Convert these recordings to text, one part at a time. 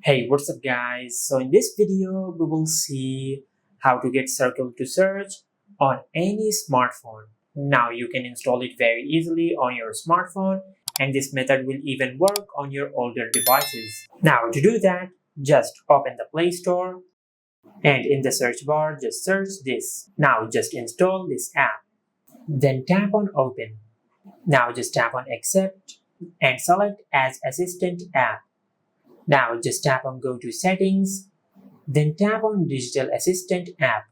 Hey, what's up guys? So in this video, we will see how to get Circle to Search on any smartphone. Now you can install it very easily on your smartphone, and this method will even work on your older devices. Now to do that, just open the Play Store and in the search bar, just search this. Now just install this app. Then tap on Open. Now just tap on Accept and select as Assistant app. Now just tap on Go to Settings, then tap on Digital Assistant app.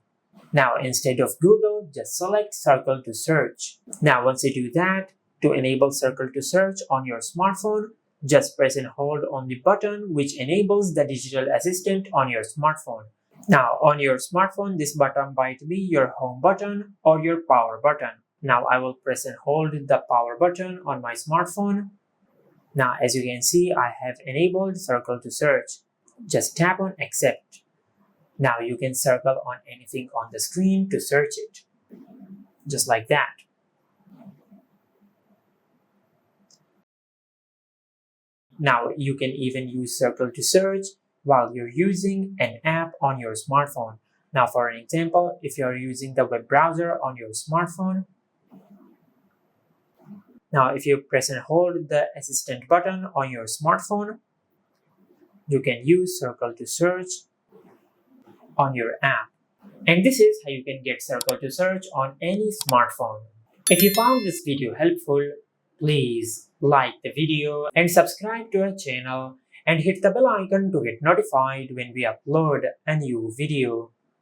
Now instead of Google, just select Circle to Search. Now once you do that, to enable Circle to Search on your smartphone, just press and hold on the button which enables the Digital Assistant on your smartphone. Now on your smartphone, this button might be your home button or your power button. Now I will press and hold the power button on my smartphone. Now as you can see, I have enabled Circle to Search. Just tap on Accept. Now you can circle on anything on the screen to search it. Just like that. Now you can even use Circle to Search while you're using an app on your smartphone. Now for an example, if you're using the web browser on your smartphone, now if you press and hold the Assistant button on your smartphone, you can use Circle to Search on your app. And this is how you can get Circle to Search on any smartphone. If you found this video helpful, please like the video and subscribe to our channel and hit the bell icon to get notified when we upload a new video.